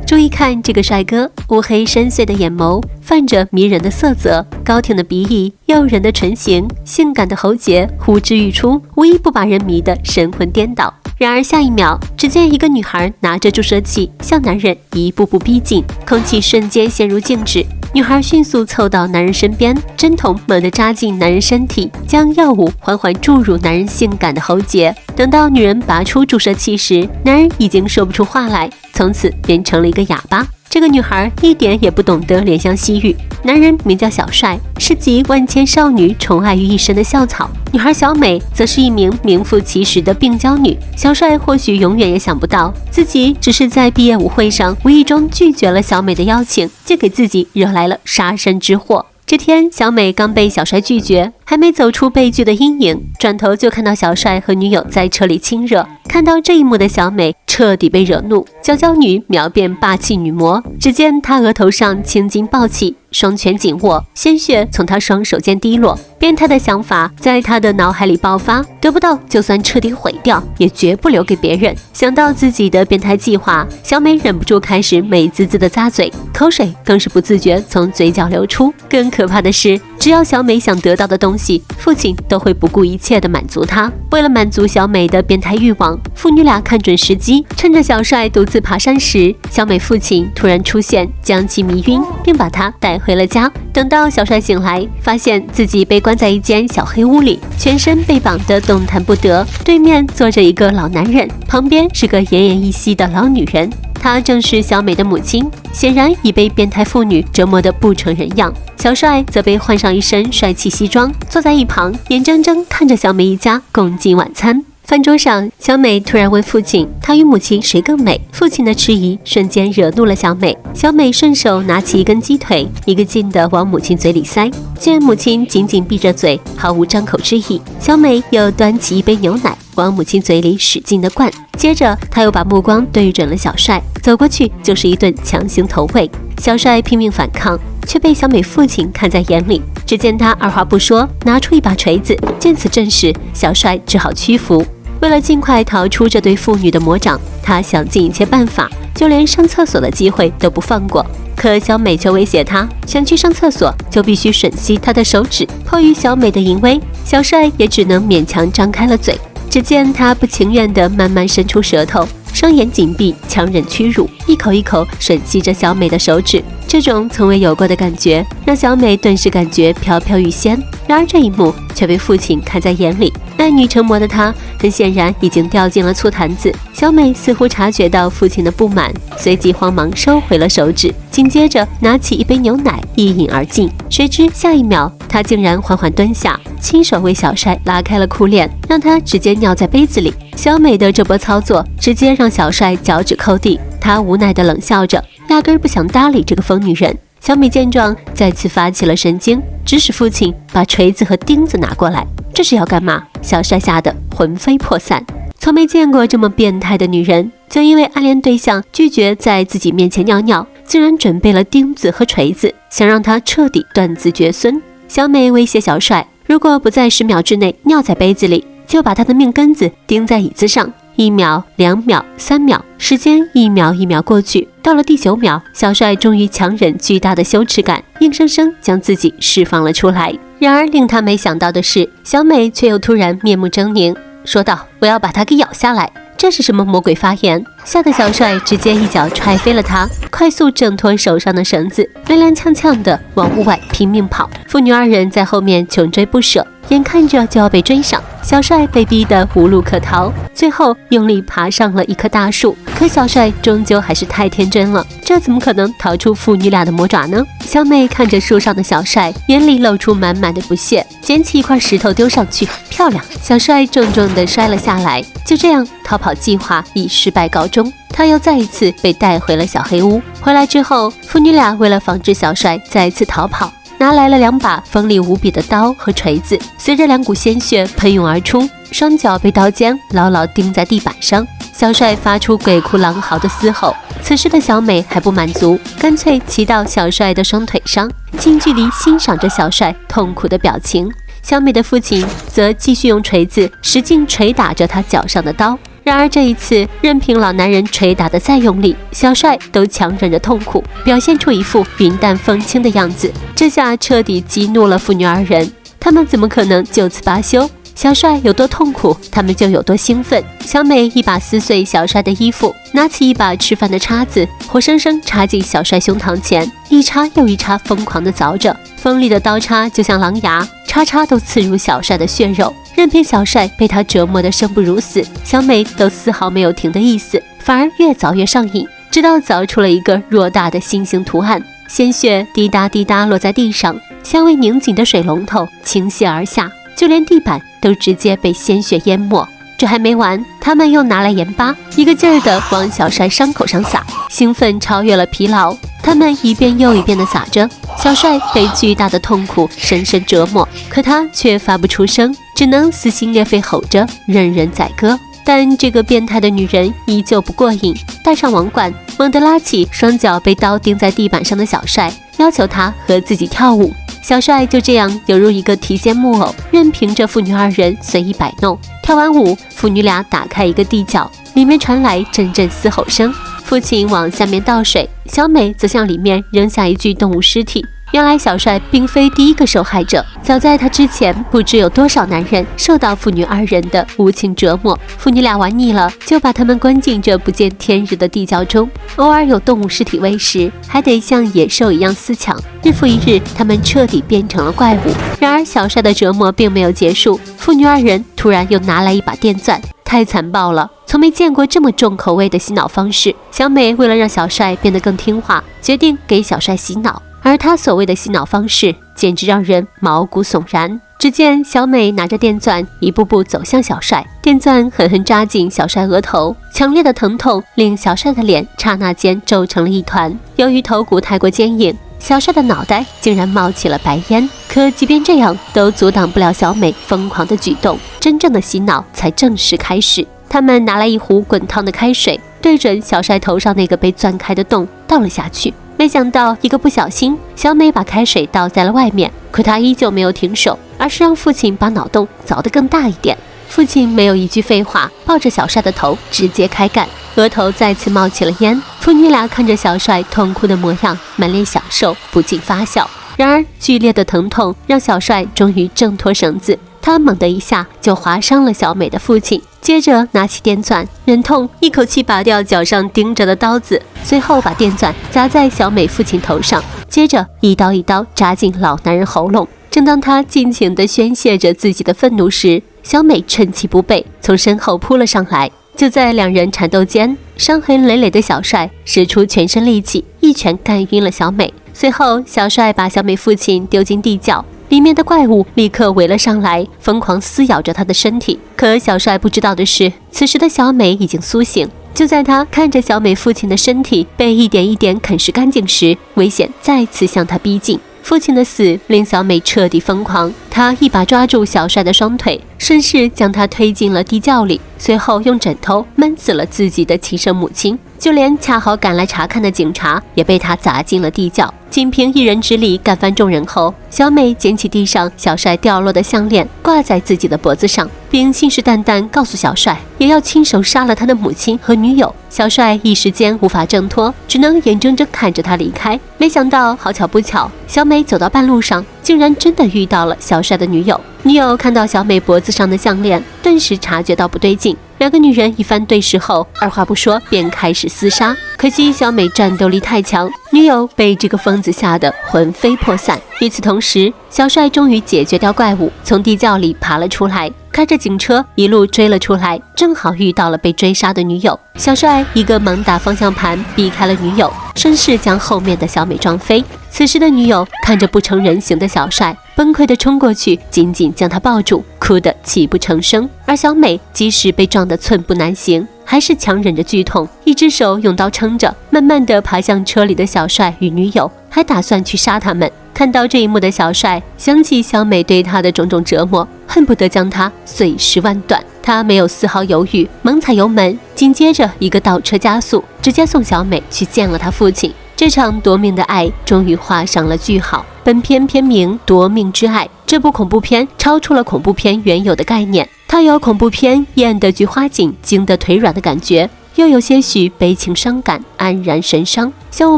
注意看这个帅哥，乌黑深邃的眼眸，泛着迷人的色泽，高挺的鼻翼，诱人的唇形，性感的喉结呼之欲出，无一不把人迷得神魂颠倒。然而下一秒，只见一个女孩拿着注射器向男人一步步逼近，空气瞬间陷入静止。女孩迅速凑到男人身边，针筒猛地扎进男人身体，将药物缓缓注入男人性感的喉结。等到女人拔出注射器时，男人已经说不出话来，从此变成了一个哑巴。这个女孩一点也不懂得怜香惜玉。男人名叫小帅，是集万千少女宠爱于一身的校草。女孩小美则是一名名副其实的病娇女。小帅或许永远也想不到，自己只是在毕业舞会上无意中拒绝了小美的邀请，就给自己惹来了杀身之祸。这天，小美刚被小帅拒绝，还没走出被拒的阴影，转头就看到小帅和女友在车里亲热。看到这一幕的小美彻底被惹怒，娇娇女秒变霸气女魔。只见她额头上青筋暴起，双拳紧握，鲜血从她双手间滴落。变态的想法在她的脑海里爆发，得不到就算彻底毁掉，也绝不留给别人。想到自己的变态计划，小美忍不住开始美滋滋的咂嘴，口水更是不自觉从嘴角流出。更可怕的是，只要小美想得到的东西，父亲都会不顾一切地满足她。为了满足小美的变态欲望，父女俩看准时机，趁着小帅独自爬山时，小美父亲突然出现，将其迷晕，并把她带回了家。等到小帅醒来，发现自己被关在一间小黑屋里，全身被绑得动弹不得。对面坐着一个老男人，旁边是个奄奄一息的老女人。她正是小美的母亲，显然已被变态妇女折磨得不成人样。小帅则被换上一身帅气西装，坐在一旁，眼睁睁看着小美一家共进晚餐。饭桌上，小美突然问父亲，她与母亲谁更美？父亲的迟疑瞬间惹怒了小美。小美顺手拿起一根鸡腿，一个劲地往母亲嘴里塞。见母亲紧紧闭着嘴，毫无张口之意，小美又端起一杯牛奶，往母亲嘴里使劲地灌。接着，她又把目光对准了小帅，走过去就是一顿强行投喂。小帅拼命反抗，却被小美父亲看在眼里。只见他二话不说，拿出一把锤子。见此阵势，小帅只好屈服。为了尽快逃出这对父女的魔掌，他想尽一切办法，就连上厕所的机会都不放过。可小美却威胁他，想去上厕所就必须吮吸他的手指。迫于小美的淫威，小帅也只能勉强张开了嘴。只见他不情愿地慢慢伸出舌头，双眼紧闭，强忍屈辱，一口一口吮吸着小美的手指。这种从未有过的感觉，让小美顿时感觉飘飘欲仙。然而这一幕却被父亲看在眼里，爱女成魔的他很显然已经掉进了醋坛子。小美似乎察觉到父亲的不满，随即慌忙收回了手指，紧接着拿起一杯牛奶一饮而尽。谁知下一秒，她竟然缓缓蹲下，亲手为小帅拉开了裤链，让他直接尿在杯子里。小美的这波操作直接让小帅脚趾抠地，他无奈地冷笑着，压根儿不想搭理这个疯女人。小美见状，再次发起了神经，指使父亲把锤子和钉子拿过来。这是要干嘛？小帅吓得魂飞魄散。从没见过这么变态的女人，就因为暗恋对象拒绝在自己面前尿尿，竟然准备了钉子和锤子，想让他彻底断子绝孙。小美威胁小帅，如果不在10秒之内尿在杯子里，就把他的命根子钉在椅子上。1秒、2秒、3秒，时间一秒一秒过去，到了第9秒，小帅终于强忍巨大的羞耻感，硬生生将自己释放了出来。然而令他没想到的是，小美却又突然面目狰狞，说道：“我要把他给咬下来。”这是什么魔鬼发言？吓得小帅直接一脚踹飞了他，快速挣脱手上的绳子，踉踉跄跄地往屋外拼命跑。父女二人在后面穷追不舍，眼看着就要被追上，小帅被逼得无路可逃，最后用力爬上了一棵大树。可小帅终究还是太天真了，这怎么可能逃出父女俩的魔爪呢？小美看着树上的小帅，眼里露出满满的不屑，捡起一块石头丢上去，漂亮！小帅重重地摔了下来。就这样，逃跑计划以失败告终。他又再一次被带回了小黑屋。回来之后，父女俩为了防止小帅再次逃跑，拿来了2把锋利无比的刀和锤子。随着2股鲜血喷涌而出，双脚被刀尖牢牢钉在地板上。小帅发出鬼哭狼嚎的嘶吼。此时的小美还不满足，干脆骑到小帅的双腿上，近距离欣赏着小帅痛苦的表情。小美的父亲则继续用锤子使劲捶打着他脚上的刀。然而这一次，任凭老男人捶打得再用力，小帅都强忍着痛苦，表现出一副云淡风轻的样子。这下彻底激怒了父女二人，他们怎么可能就此罢休？小帅有多痛苦，他们就有多兴奋。小美一把撕碎小帅的衣服，拿起一把吃饭的叉子，活生生插进小帅胸膛前，一叉又一叉疯狂地凿着，锋利的刀叉就像狼牙，叉叉都刺入小帅的血肉。任凭小帅被他折磨得生不如死，小美都丝毫没有停的意思，反而越凿越上瘾，直到凿出了一个偌大的心形图案。鲜血滴答滴答落在地上，像未拧紧的水龙头倾泻而下，就连地板都直接被鲜血淹没。这还没完，他们又拿来盐巴，一个劲儿地往小帅伤口上撒，兴奋超越了疲劳。他们一遍又一遍地撒着，小帅被巨大的痛苦深深折磨，可他却发不出声，只能撕心裂肺吼着，任人宰割。但这个变态的女人依旧不过瘾，戴上网管，猛地拉起双脚被刀钉在地板上的小帅，要求他和自己跳舞。小帅就这样犹如一个提线木偶，任凭着父女二人随意摆弄。跳完舞，父女俩打开一个地窖，里面传来阵阵嘶吼声。父亲往下面倒水，小美则向里面扔下一具动物尸体。原来小帅并非第一个受害者，早在他之前，不知有多少男人受到父女二人的无情折磨。父女俩玩腻了，就把他们关进这不见天日的地窖中，偶尔有动物尸体喂食，还得像野兽一样撕抢。日复一日，他们彻底变成了怪物。然而小帅的折磨并没有结束，父女二人突然又拿来一把电钻，太残暴了，从没见过这么重口味的洗脑方式。小美为了让小帅变得更听话，决定给小帅洗脑。而他所谓的洗脑方式简直让人毛骨悚然。只见小美拿着电钻一步步走向小帅，电钻狠狠扎进小帅额头，强烈的疼痛令小帅的脸刹那间皱成了一团。由于头骨太过坚硬，小帅的脑袋竟然冒起了白烟。可即便这样，都阻挡不了小美疯狂的举动。真正的洗脑才正式开始。他们拿来一壶滚烫的开水，对准小帅头上那个被钻开的洞倒了下去。没想到一个不小心，小美把开水倒在了外面，可她依旧没有停手，而是让父亲把脑洞凿得更大一点。父亲没有一句废话，抱着小帅的头直接开干，额头再次冒起了烟。父女俩看着小帅痛哭的模样，满脸享受，不禁发笑。然而剧烈的疼痛让小帅终于挣脱绳子，他猛地一下就划伤了小美的父亲，接着拿起电钻，忍痛一口气拔掉脚上钉着的刀子，随后把电钻砸在小美父亲头上，接着一刀一刀扎进老男人喉咙。正当他尽情地宣泄着自己的愤怒时，小美趁其不备，从身后扑了上来。就在两人缠斗间，伤痕累累的小帅使出全身力气，一拳干晕了小美。随后小帅把小美父亲丢进地窖，里面的怪物立刻围了上来，疯狂撕咬着他的身体。可小帅不知道的是，此时的小美已经苏醒。就在他看着小美父亲的身体被一点一点啃食干净时，危险再次向他逼近。父亲的死令小美彻底疯狂，她一把抓住小帅的双腿，顺势将他推进了地窖里，随后用枕头闷死了自己的亲生母亲。就连恰好赶来查看的警察也被他砸进了地窖。仅凭一人之力干翻众人后，小美捡起地上小帅掉落的项链，挂在自己的脖子上，并信誓旦旦告诉小帅也要亲手杀了他的母亲和女友。小帅一时间无法挣脱，只能眼睁睁看着他离开。没想到好巧不巧，小美走到半路上，竟然真的遇到了小帅的女友。女友看到小美脖子上的项链，顿时察觉到不对劲。两个女人一番对视后，二话不说便开始厮杀。可惜小美战斗力太强，女友被这个疯子吓得魂飞魄散。与此同时，小帅终于解决掉怪物，从地窖里爬了出来，开着警车一路追了出来，正好遇到了被追杀的女友。小帅一个猛打方向盘避开了女友，顺势将后面的小美撞飞。此时的女友看着不成人形的小帅，崩溃地冲过去，紧紧将他抱住，哭得泣不成声。而小美即使被撞得寸步难行，还是强忍着剧痛，一只手用刀撑着，慢慢地爬向车里的小帅与女友，还打算去杀他们。看到这一幕的小帅想起小美对他的种种折磨，恨不得将他碎尸万段。他没有丝毫犹豫，猛踩油门，紧接着一个倒车加速，直接送小美去见了他父亲。这场夺命的爱终于画上了句号。本片片名《夺命之爱》，这部恐怖片超出了恐怖片原有的概念，它有恐怖片演得菊花紧、惊得腿软的感觉，又有些许悲情伤感、黯然神伤，向我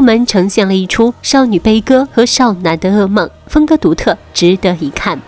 们呈现了一出少女悲歌和少男的噩梦，风格独特，值得一看。